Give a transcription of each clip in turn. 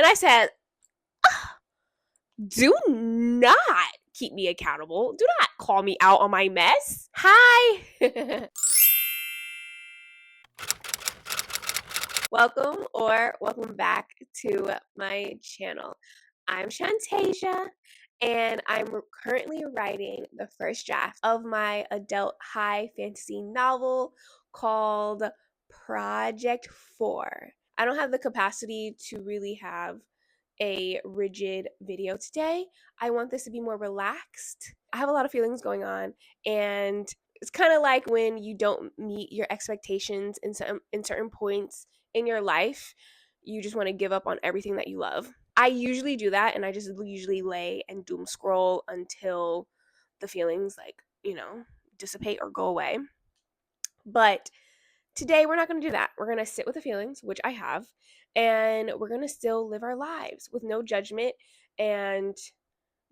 And I said, do not keep me accountable. Do not call me out on my mess. Hi. Welcome back to my channel. I'm Shantasia, and I'm currently writing the first draft of my adult high fantasy novel called Project 4. I don't have the capacity to really have a rigid video today. I want this to be more relaxed. I have a lot of feelings going on, and it's kind of like when you don't meet your expectations in certain points in your life, you just want to give up on everything that you love. I usually do that, and I just usually lay and doom scroll until the feelings dissipate or go away. But today we're not going to do that. We're going to sit with the feelings, which I have, and we're going to still live our lives with no judgment and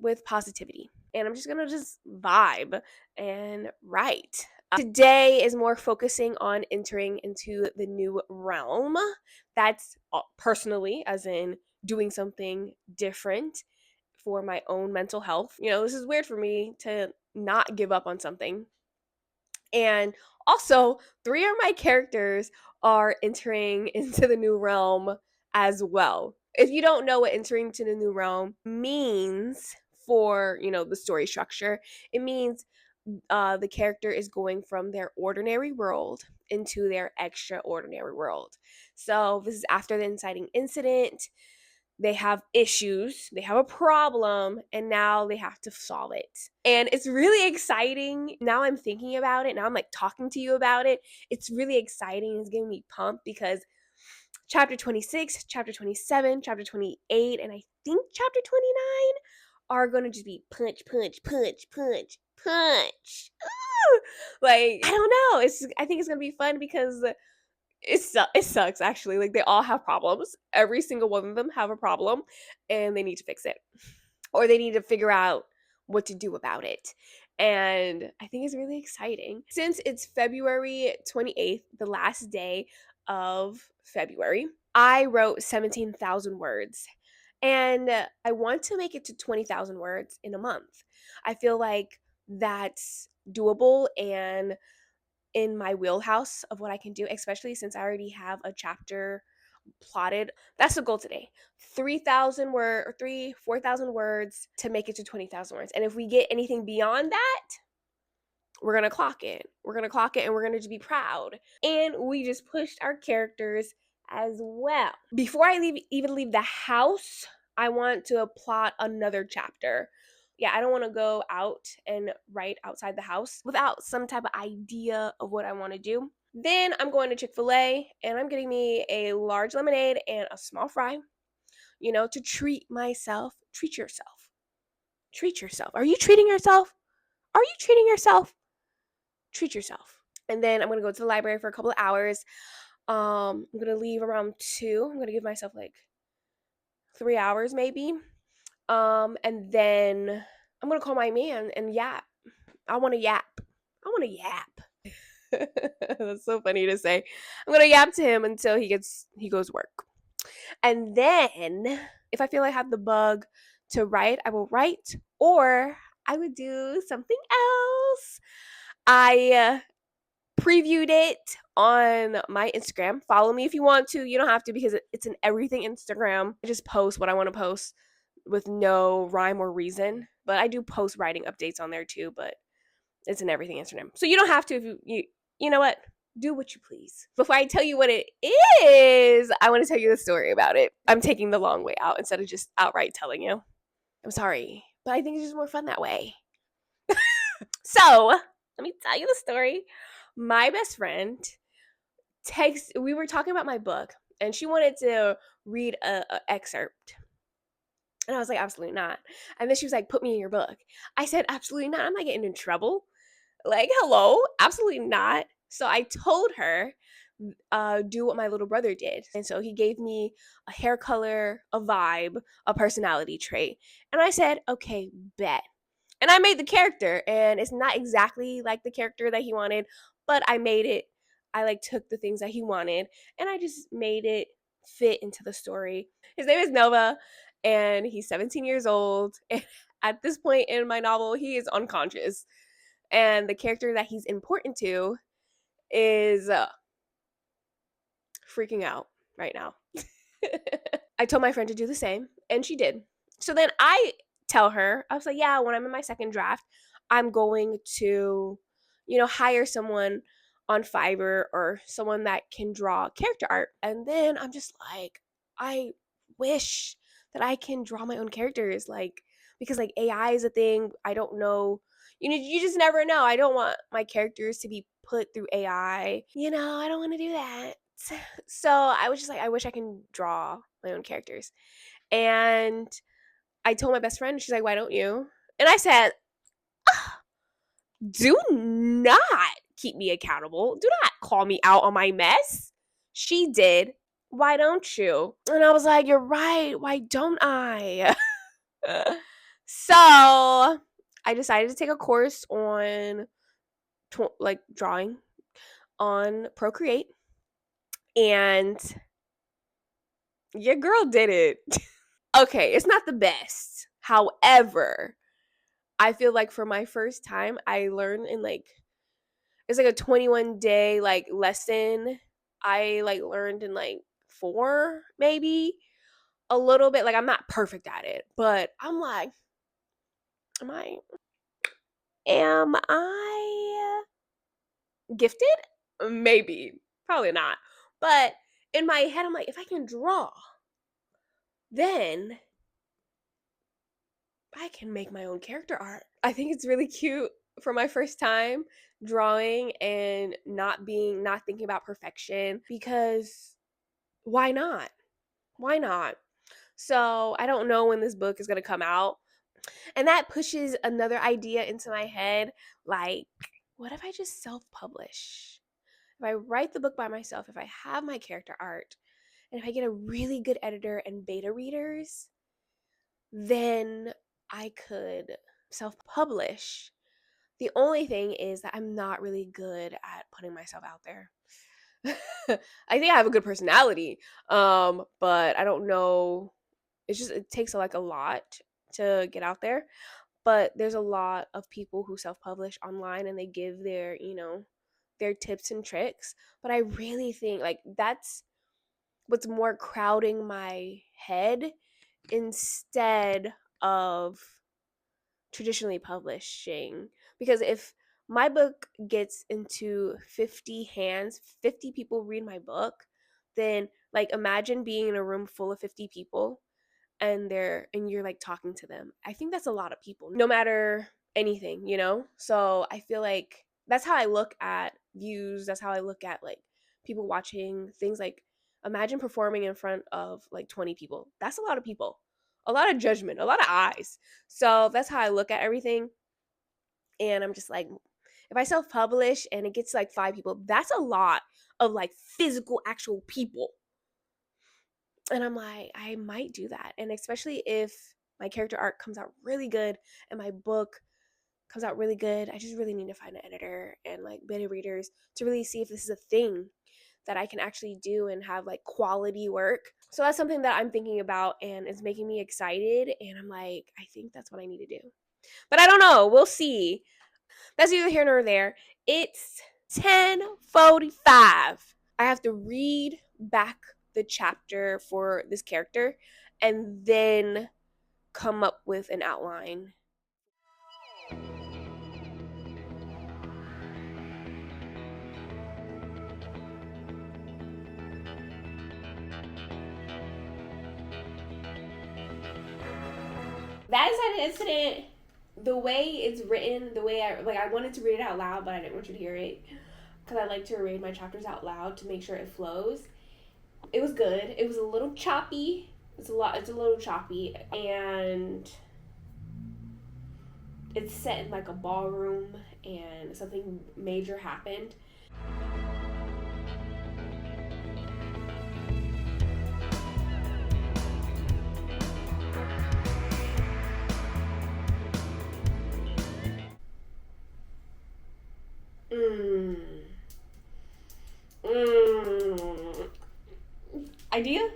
with positivity. And I'm just going to vibe and write. Today is more focusing on entering into the new realm. That's personally, as in doing something different for my own mental health. This is weird for me to not give up on something. And also, 3 of my characters are entering into the new realm as well. If you don't know what entering into the new realm means for, the story structure, it means the character is going from their ordinary world into their extraordinary world. So this is after the inciting incident. They have issues, they have a problem, and now they have to solve it. And it's really exciting. Now I'm thinking about it. Now I'm like talking to you about it. It's really exciting. It's getting me pumped because chapter 26, chapter 27, chapter 28, and I think chapter 29 are going to just be punch, punch, punch, punch, punch. Like, I don't know. I think it's going to be fun because it sucks actually. Like, they all have problems. Every single one of them have a problem, and they need to fix it, or they need to figure out what to do about it. And I think it's really exciting. Since it's February 28th, the last day of February, I wrote 17,000 words. And I want to make it to 20,000 words in a month. I feel like that's doable and in my wheelhouse of what I can do, especially since I already have a chapter plotted. That's the goal today. 4,000 words to make it to 20,000 words. And if we get anything beyond that, we're going to clock it. We're going to clock it and we're going to just be proud. And we just pushed our characters as well. Before I even leave the house, I want to plot another chapter. Yeah, I don't want to go out and write outside the house without some type of idea of what I want to do. Then I'm going to Chick-fil-A and I'm getting me a large lemonade and a small fry, to treat myself. Treat yourself. Treat yourself. Are you treating yourself? Are you treating yourself? Treat yourself. And then I'm going to go to the library for a couple of hours. I'm going to leave around 2. I'm going to give myself like 3 hours maybe. And then I'm going to call my man and yap. I want to yap. I want to yap. That's so funny to say. I'm going to yap to him until he goes to work. And then if I feel I have the bug to write, I will write, or I would do something else. I previewed it on my Instagram. Follow me if you want to. You don't have to because it's an everything Instagram. I just post what I want to post with no rhyme or reason. But I do post writing updates on there too, but it's an everything Instagram. So you don't have to if you know what? Do what you please. Before I tell you what it is, I want to tell you the story about it. I'm taking the long way out instead of just outright telling you. I'm sorry, but I think it's just more fun that way. So, let me tell you the story. My best friend we were talking about my book, and she wanted to read a excerpt. And I was like, absolutely not. And then she was like, put me in your book. I said, absolutely not. I'm not getting in trouble. Like, hello, absolutely not. So I told her, do what my little brother did. And so he gave me a hair color, a vibe, a personality trait. And I said, okay, bet. And I made the character, and it's not exactly like the character that he wanted, but I made it. I took the things that he wanted, and I just made it fit into the story. His name is Nova, and he's 17 years old. And at this point in my novel, he is unconscious. And the character that he's important to is freaking out right now. I told my friend to do the same, and she did. So then I tell her, I was like, yeah, when I'm in my second draft, I'm going to, hire someone on Fiverr or someone that can draw character art. And then I'm just like, I wish that I can draw my own characters, like, because like AI is a thing. I don't know. You just never know. I don't want my characters to be put through AI. I don't want to do that. So I was just like, I wish I can draw my own characters. And I told my best friend, she's like, why don't you? And I said, do not keep me accountable. Do not call me out on my mess. She did. Why don't you? And I was like, you're right. Why don't I? So I decided to take a course on like drawing on Procreate. And your girl did it. Okay, it's not the best. However, I feel like for my first time, I learned in like it's like a 21-day like lesson. I like learned in like 4 maybe, a little bit. Like I'm not perfect at it, but I'm like, am I gifted? Maybe. Probably not. But in my head I'm like, if I can draw, then I can make my own character art. I think it's really cute for my first time drawing and not thinking about perfection, because why not? Why not? So, I don't know when this book is going to come out. And that pushes another idea into my head, like, what if I just self-publish? If I write the book by myself, if I have my character art, and if I get a really good editor and beta readers, then I could self-publish. The only thing is that I'm not really good at putting myself out there. I think I have a good personality, but I don't know. It takes like a lot to get out there. But there's a lot of people who self-publish online and they give their tips and tricks. But I really think like that's what's more crowding my head instead of traditionally publishing. Because if my book gets into 50 hands, 50 people read my book, then like imagine being in a room full of 50 people and you're like talking to them. I think that's a lot of people, no matter anything. So I feel like that's how I look at views. That's how I look at like people watching things. Like imagine performing in front of like 20 people. That's a lot of people, a lot of judgment, a lot of eyes. So that's how I look at everything. And I'm just like, if I self-publish and it gets like 5 people, that's a lot of like physical actual people. And I'm like, I might do that. And especially if my character art comes out really good and my book comes out really good, I just really need to find an editor and like beta readers to really see if this is a thing that I can actually do and have like quality work. So that's something that I'm thinking about and it's making me excited. And I'm like, I think that's what I need to do. But I don't know. We'll see. That's neither here nor there. It's 10:45. I have to read back the chapter for this character and then come up with an outline. That is an incident. The way it's written, the way I wanted to read it out loud, but I didn't want you to hear it because I like to read my chapters out loud to make sure it flows. It was good. It was a little choppy. It's a little choppy, and it's set in like a ballroom, and something major happened. Mm. Mm. I Idea?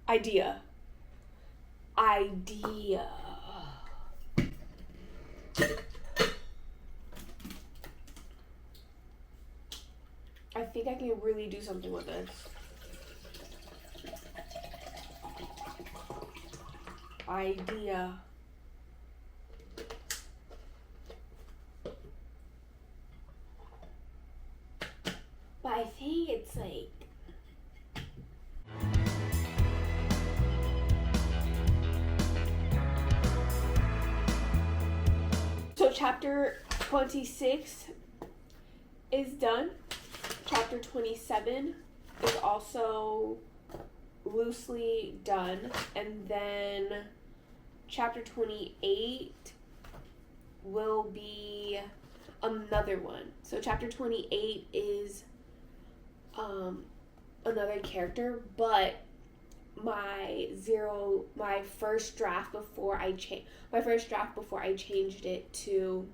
Idea. Idea. I think I can really do something with this. Idea. But I think it's like... So chapter 26 is done. Chapter 27 is also loosely done. And then chapter 28 will be another one. So chapter 28 is another character, but my first draft before I changed it to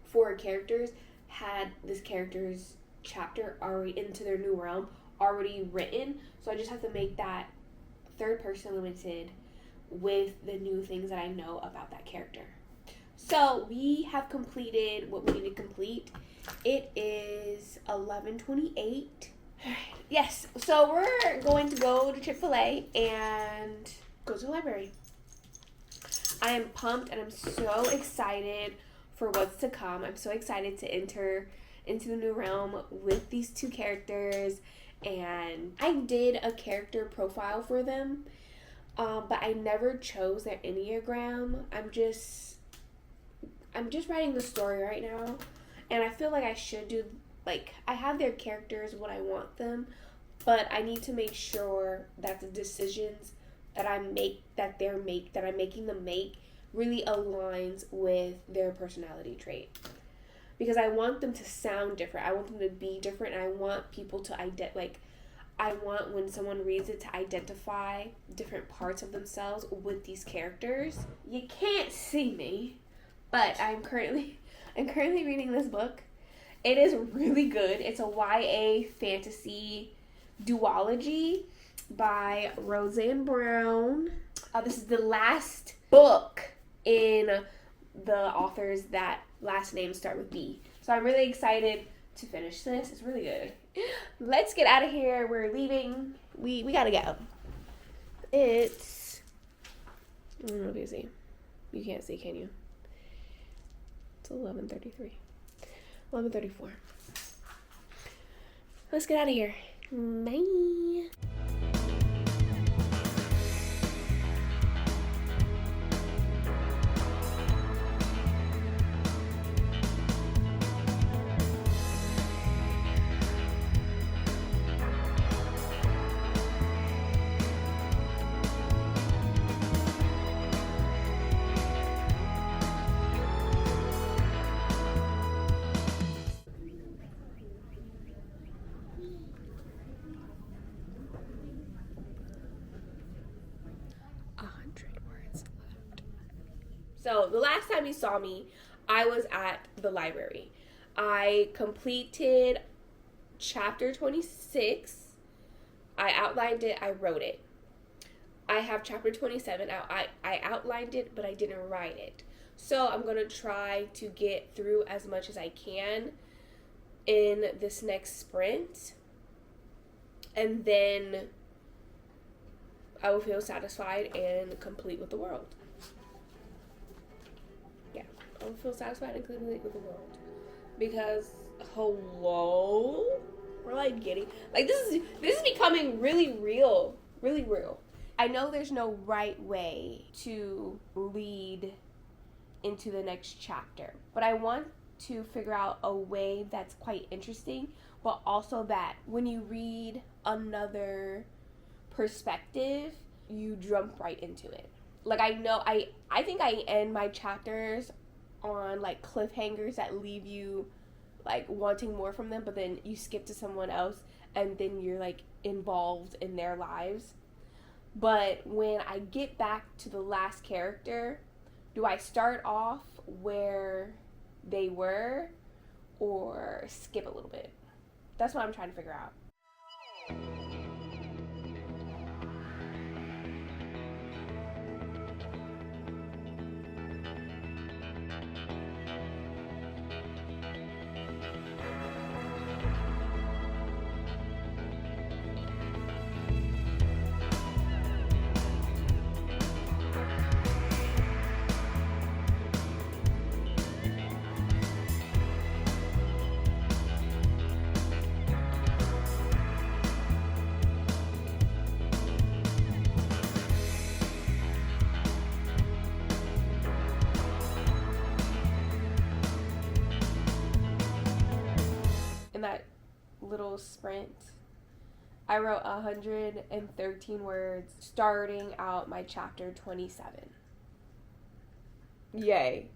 4 characters had this character's chapter already into their new realm already written, so I just have to make that 3rd person limited with the new things that I know about that character. So we have completed what we need to complete. It is 11:28. Yes, so we're going to go to Chick-fil-A and go to the library. I am pumped and I'm so excited for what's to come. I'm so excited to enter into the new realm with these 2 characters, and I did a character profile for them, but I never chose their Enneagram. I'm just writing the story right now, and I feel like I should do, like, I have their characters, what I want them, but I need to make sure that the decisions that I'm making them make really aligns with their personality trait. Because I want them to sound different. I want them to be different, and I want people to I want when someone reads it to identify different parts of themselves with these characters. You can't see me, but I'm currently reading this book. It is really good. It's a YA fantasy duology by Roseanne Brown. This is the last book in the authors that last names start with B. So I'm really excited to finish this. It's really good. Let's get out of here. We're leaving. We gotta go. It's... I don't know if you see. You can't see, can you? It's 11:33. 11:34. Let's get out of here. Bye. So the last time you saw me, I was at the library. I completed chapter 26. I outlined it, I wrote it. I have chapter 27. I outlined it, but I didn't write it. So I'm going to try to get through as much as I can in this next sprint. And then I will feel satisfied and complete with the world. I will feel satisfied and complete with the world. Because, hello? We're like getting, like, this is becoming really real. Really real. I know there's no right way to lead into the next chapter, but I want to figure out a way that's quite interesting, but also that when you read another perspective, you jump right into it. Like, I think I end my chapters on like cliffhangers that leave you like wanting more from them, but then you skip to someone else and then you're like involved in their lives. But when I get back to the last character, do I start off where they were or skip a little bit? That's what I'm trying to figure out. In that little sprint, I wrote 113 words starting out my chapter 27. Yay.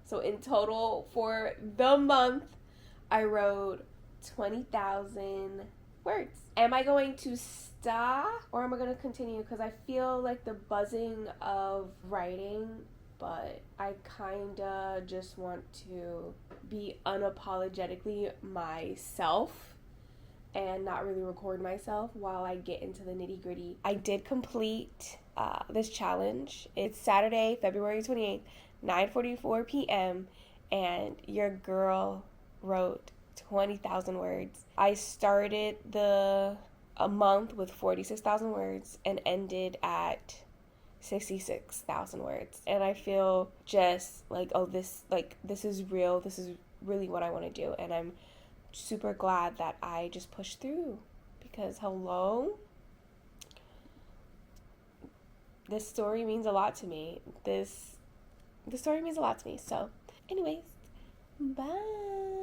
So in total for the month, I wrote 20,000 words. Am I going to stop or am I going to continue? Because I feel like the buzzing of writing, but I kind of just want to be unapologetically myself and not really record myself while I get into the nitty gritty. I did complete this challenge. It's Saturday, February 28th, 9:44 p.m. and your girl wrote 20,000 words. I started a month with 46,000 words and ended at 66,000 words. And I feel just like, oh, this is real. This is really what I want to do. And I'm super glad that I just pushed through because hello, this story means a lot to me. This story means a lot to me. So anyways, bye.